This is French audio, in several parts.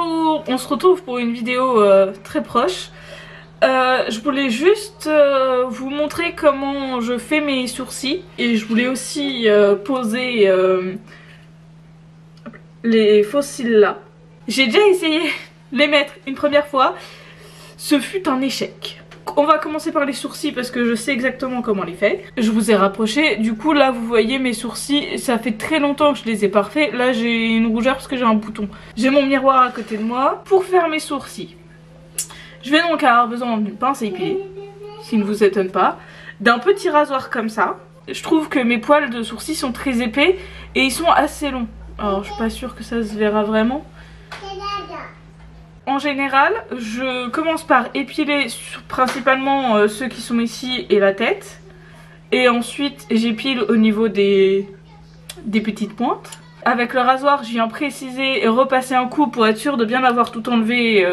Bonjour, on se retrouve pour une vidéo très proche. Je voulais juste vous montrer comment je fais mes sourcils et je voulais aussi poser les faux cils là. J'ai déjà essayé de les mettre une première fois, ce fut un échec. On va commencer par les sourcils parce que je sais exactement comment les faire. Je vous ai rapproché, du coup là vous voyez mes sourcils, ça fait très longtemps que je les ai pas refaits. Là j'ai une rougeur parce que j'ai un bouton. J'ai mon miroir à côté de moi pour faire mes sourcils. Je vais donc avoir besoin d'une pince à épiler, s'il ne vous étonne pas, d'un petit rasoir comme ça. Je trouve que mes poils de sourcils sont très épais et ils sont assez longs. Alors je suis pas sûre que ça se verra vraiment. En général, je commence par épiler principalement ceux qui sont ici et la tête. Et ensuite, j'épile au niveau des petites pointes. Avec le rasoir, je viens préciser et repasser un coup pour être sûr de bien avoir tout enlevé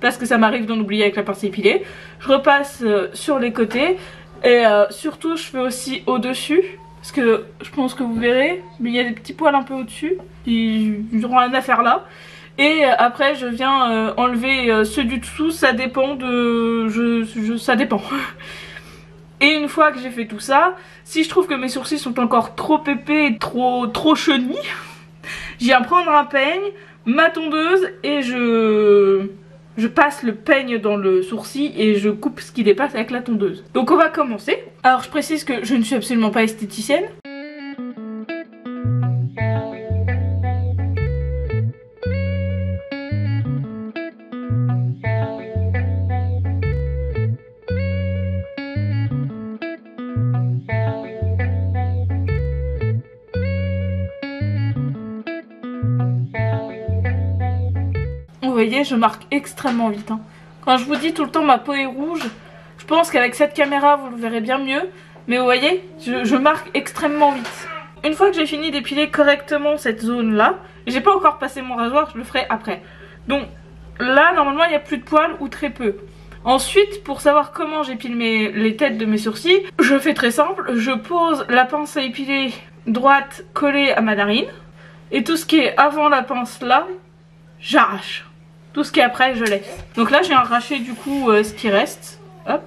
parce que ça m'arrive d'en oublier avec la pince à épiler. Je repasse sur les côtés et surtout, je fais aussi au-dessus. Parce que je pense que vous verrez, mais il y a des petits poils un peu au-dessus. Ils n'auront rien à faire là. Et après je viens enlever ceux du dessous, ça dépend de... ça dépend. Et une fois que j'ai fait tout ça, si je trouve que mes sourcils sont encore trop épais, trop chenilles, je viens prendre un peigne, ma tondeuse et je passe le peigne dans le sourcil et je coupe ce qui dépasse avec la tondeuse. Donc on va commencer. Alors je précise que je ne suis absolument pas esthéticienne. Vous voyez, je marque extrêmement vite. Quand je vous dis tout le temps ma peau est rouge, je pense qu'avec cette caméra vous le verrez bien mieux. Mais vous voyez, je marque extrêmement vite. Une fois que j'ai fini d'épiler correctement cette zone là, j'ai pas encore passé mon rasoir, je le ferai après. Donc là normalement il n'y a plus de poils ou très peu. Ensuite, pour savoir comment j'épile les têtes de mes sourcils, je fais très simple, je pose la pince à épiler droite collée à ma narine. Et tout ce qui est avant la pince là, j'arrache. Tout ce qui est après, je laisse. Donc là, j'ai arraché du coup ce qui reste. Hop,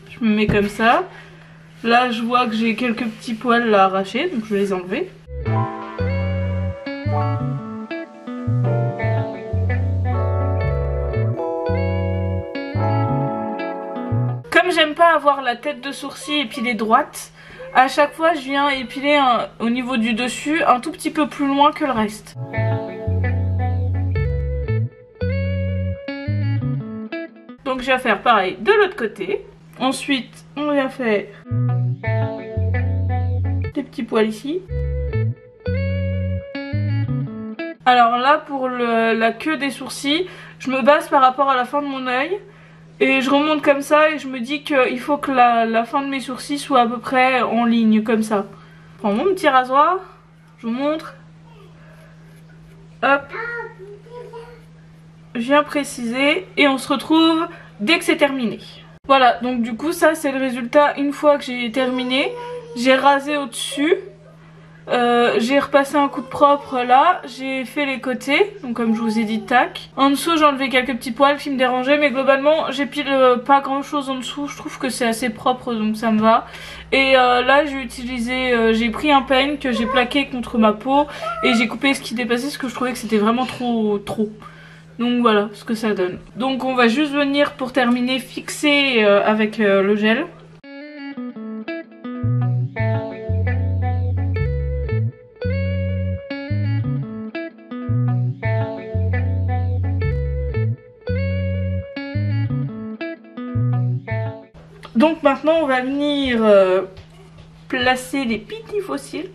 je me mets comme ça. Là, je vois que j'ai quelques petits poils là arrachés, donc je vais les enlever. Comme j'aime pas avoir la tête de sourcil épilée droite, à chaque fois, je viens épiler au niveau du dessus un tout petit peu plus loin que le reste. Donc je vais faire pareil de l'autre côté. Ensuite, on vient faire des petits poils ici. Alors là, pour la queue des sourcils, je me base par rapport à la fin de mon œil. Et je remonte comme ça et je me dis qu'il faut que la fin de mes sourcils soit à peu près en ligne comme ça. Je prends mon petit rasoir, je vous montre. Hop. Je viens préciser et on se retrouve dès que c'est terminé. Voilà, donc du coup ça c'est le résultat une fois que j'ai terminé. J'ai rasé au-dessus, j'ai repassé un coup de propre là, j'ai fait les côtés, donc comme je vous ai dit, tac. En dessous j'ai enlevé quelques petits poils qui me dérangeaient, mais globalement j'épile pas grand chose en dessous, je trouve que c'est assez propre donc ça me va. Et là j'ai pris un peigne que j'ai plaqué contre ma peau et j'ai coupé ce qui dépassait parce que je trouvais que c'était vraiment trop. Donc voilà ce que ça donne. Donc on va juste venir pour terminer fixer avec le gel. Donc maintenant on va venir placer les petits fossiles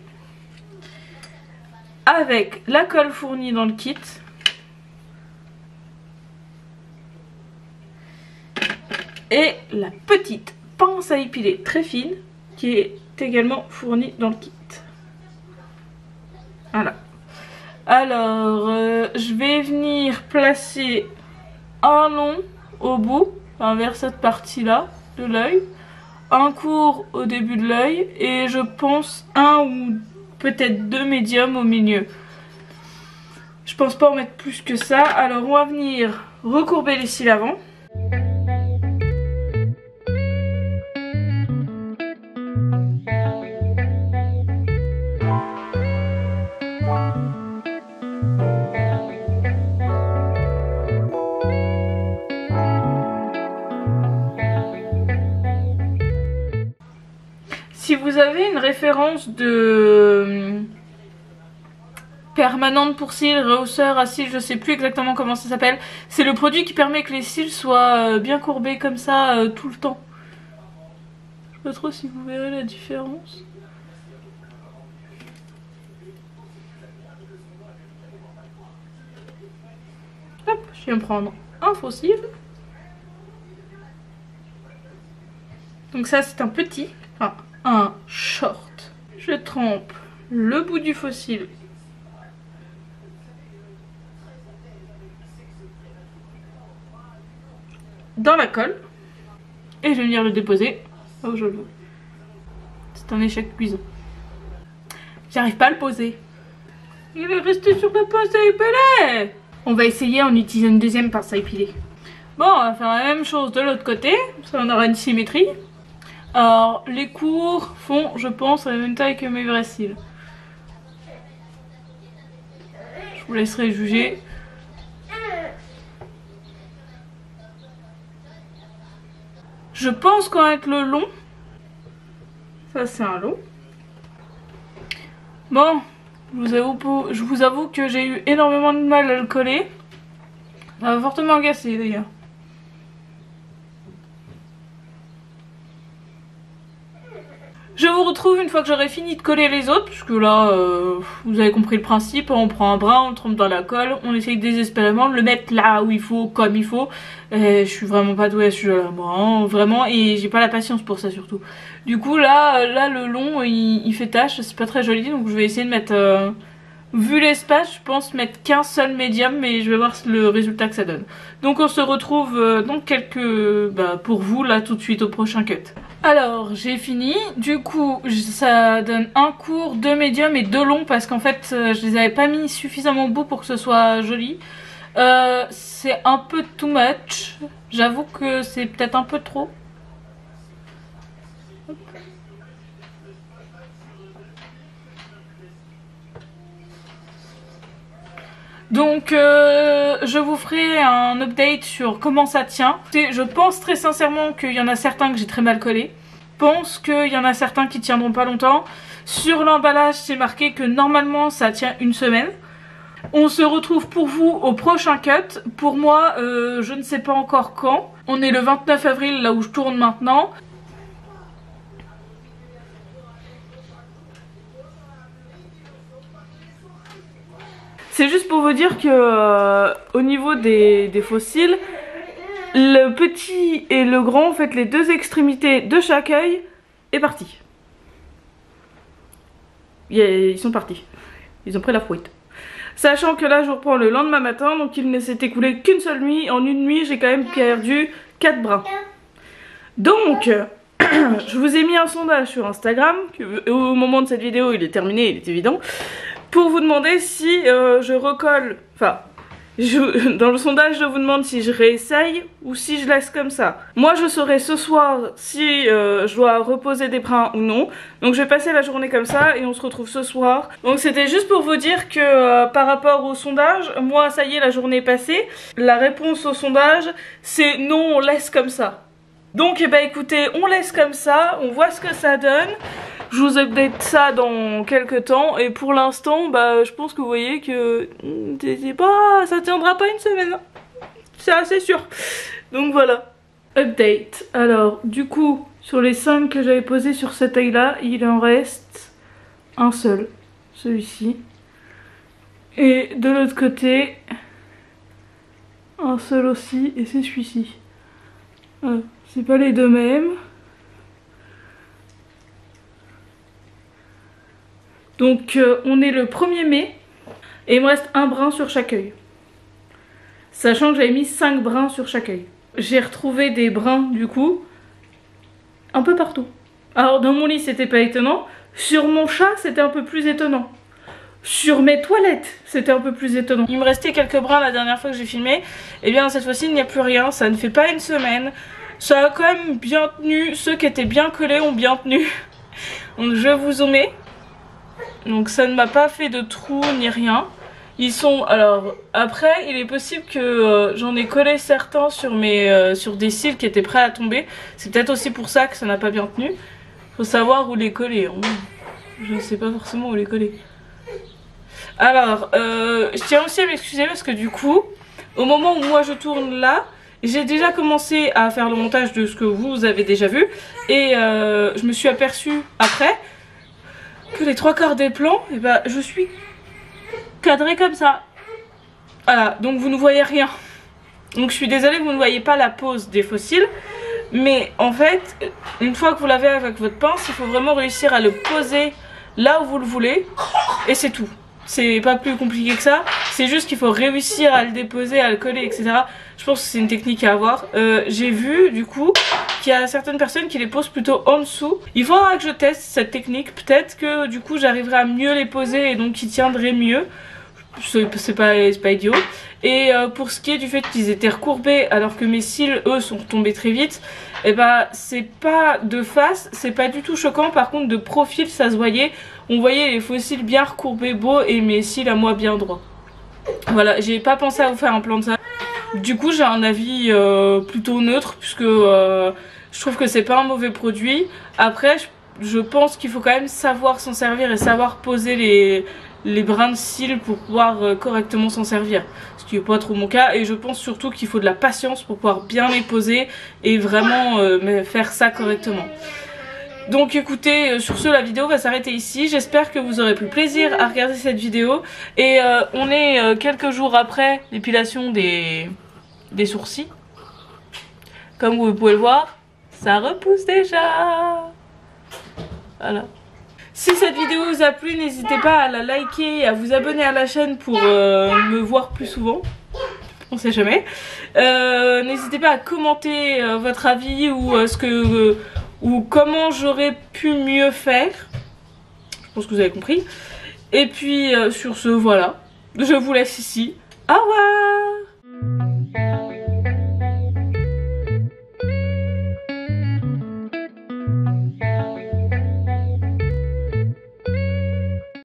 avec la colle fournie dans le kit. Et la petite pince à épiler très fine qui est également fournie dans le kit. Voilà. Alors, je vais venir placer un long au bout, enfin, vers cette partie-là de l'œil, un court au début de l'œil et je pense un ou peut-être deux médiums au milieu. Je pense pas en mettre plus que ça. Alors on va venir recourber les cils avant. Si vous avez une référence de permanente pour cils, rehausseur à cils, je sais plus exactement comment ça s'appelle. C'est le produit qui permet que les cils soient bien courbés comme ça tout le temps. Je sais pas trop si vous verrez la différence. Hop, je viens prendre un faux cil. Donc ça c'est un petit, enfin un short. Je trempe le bout du faux cil dans la colle et je vais venir le déposer là où je le veux. C'est un échec cuisant. J'arrive pas à le poser. Il est resté sur ma pince à épiler. On va essayer en utilisant une deuxième pince à épiler. Bon, on va faire la même chose de l'autre côté. Ça on aura une symétrie. Alors les cours font, je pense, la même taille que mes vrais cils. Je vous laisserai juger. Je pense qu'en être le long, ça c'est un long. Bon, je vous avoue que j'ai eu énormément de mal à le coller. Ça va fortement agacé d'ailleurs. Je vous retrouve une fois que j'aurai fini de coller les autres, puisque là, vous avez compris le principe, on prend un brin, on le trempe dans la colle, on essaye désespérément de le mettre là où il faut, comme il faut. Je suis vraiment pas douée à ce sujet-là, moi, hein, vraiment, et j'ai pas la patience pour ça surtout. Du coup, là le long, il fait tâche, c'est pas très joli, donc je vais essayer de mettre... vu l'espace, je pense mettre qu'un seul médium, mais je vais voir le résultat que ça donne. Donc on se retrouve dans quelques... pour vous, là, tout de suite, au prochain cut. Alors, j'ai fini. Du coup, ça donne un court, 2 médiums et 2 longs, parce qu'en fait, je les avais pas mis suffisamment beaux pour que ce soit joli. C'est un peu too much. J'avoue que c'est peut-être un peu trop. Donc je vous ferai un update sur comment ça tient. Je pense très sincèrement qu'il y en a certains que j'ai très mal collés. Je pense qu'il y en a certains qui tiendront pas longtemps. Sur l'emballage c'est marqué que normalement ça tient une semaine. On se retrouve pour vous au prochain cut. Pour moi je ne sais pas encore quand. On est le 29 avril là où je tourne maintenant. C'est juste pour vous dire que au niveau des fossiles, le petit et le grand, en fait les deux extrémités de chaque œil, est parti. Ils sont partis. Ils ont pris la fruite. Sachant que là je reprends le lendemain matin, donc il ne s'est écoulé qu'une seule nuit. En une nuit j'ai quand même perdu 4 brins. Donc je vous ai mis un sondage sur Instagram, que, au moment de cette vidéo il est terminé, il est évident. Pour vous demander si je recolle, enfin, dans le sondage je vous demande si je réessaye ou si je laisse comme ça. Moi je saurai ce soir si je dois reposer des brins ou non. Donc je vais passer la journée comme ça et on se retrouve ce soir. Donc c'était juste pour vous dire que par rapport au sondage, moi ça y est la journée est passée. La réponse au sondage c'est non, on laisse comme ça. Donc eh ben, écoutez, on laisse comme ça, on voit ce que ça donne. Je vous update ça dans quelques temps et pour l'instant, je pense que vous voyez que ça tiendra pas une semaine. C'est assez sûr. Donc voilà. Update. Alors, du coup, sur les 5 que j'avais posés sur cet œil là, il en reste un seul. Celui-ci. Et de l'autre côté, un seul aussi et c'est celui-ci. Voilà. C'est pas les deux mêmes. Donc on est le 1er mai et il me reste un brin sur chaque œil. Sachant que j'avais mis 5 brins sur chaque œil. J'ai retrouvé des brins du coup un peu partout. Alors dans mon lit c'était pas étonnant. Sur mon chat c'était un peu plus étonnant. sur mes toilettes. C'était un peu plus étonnant. Il me restait quelques brins la dernière fois que j'ai filmé. Et bien cette fois-ci il n'y a plus rien, ça ne fait pas une semaine. Ça a quand même bien tenu, ceux qui étaient bien collés ont bien tenu. Donc je vous zoome. Donc ça ne m'a pas fait de trous ni rien. Ils sont, alors après il est possible que j'en ai collé certains sur des cils qui étaient prêts à tomber. C'est peut-être aussi pour ça que ça n'a pas bien tenu. Faut savoir où les coller. Je ne sais pas forcément où les coller. Alors je tiens aussi à m'excuser parce que du coup au moment où moi je tourne là, j'ai déjà commencé à faire le montage de ce que vous avez déjà vu. Et je me suis aperçue après que les 3/4 des plans, et ben, je suis cadrée comme ça. Voilà, donc vous ne voyez rien. Donc je suis désolée, vous ne voyez pas la pose des fossiles. Mais en fait, une fois que vous l'avez avec votre pince, il faut vraiment réussir à le poser là où vous le voulez. Et c'est tout. C'est pas plus compliqué que ça. C'est juste qu'il faut réussir à le déposer, à le coller, etc. Je pense que c'est une technique à avoir. J'ai vu du coup qu'il y a certaines personnes qui les posent plutôt en dessous. Il faudra que je teste cette technique. Peut-être que du coup j'arriverai à mieux les poser et donc ils tiendraient mieux. C'est pas idiot. Et pour ce qui est du fait qu'ils étaient recourbés alors que mes cils eux sont tombés très vite, et bah c'est pas de face, c'est pas du tout choquant. Par contre de profil ça se voyait. On voyait les faux cils bien recourbés beaux et mes cils à moi bien droits. Voilà, j'ai pas pensé à vous faire un plan de ça. Du coup j'ai un avis plutôt neutre puisque je trouve que c'est pas un mauvais produit. Après je pense qu'il faut quand même savoir s'en servir et savoir poser les brins de cils pour pouvoir correctement s'en servir. Ce qui n'est pas trop mon cas. Et je pense surtout qu'il faut de la patience pour pouvoir bien les poser et vraiment faire ça correctement. Donc écoutez, sur ce la vidéo va s'arrêter ici. J'espère que vous aurez pris plaisir à regarder cette vidéo. Et on est quelques jours après l'épilation des sourcils. Comme vous pouvez le voir, ça repousse déjà. Voilà. Si cette vidéo vous a plu, n'hésitez pas à la liker et à vous abonner à la chaîne pour me voir plus souvent. On sait jamais. N'hésitez pas à commenter votre avis ou comment j'aurais pu mieux faire. Je pense que vous avez compris. Et puis sur ce, voilà. Je vous laisse ici. Au revoir.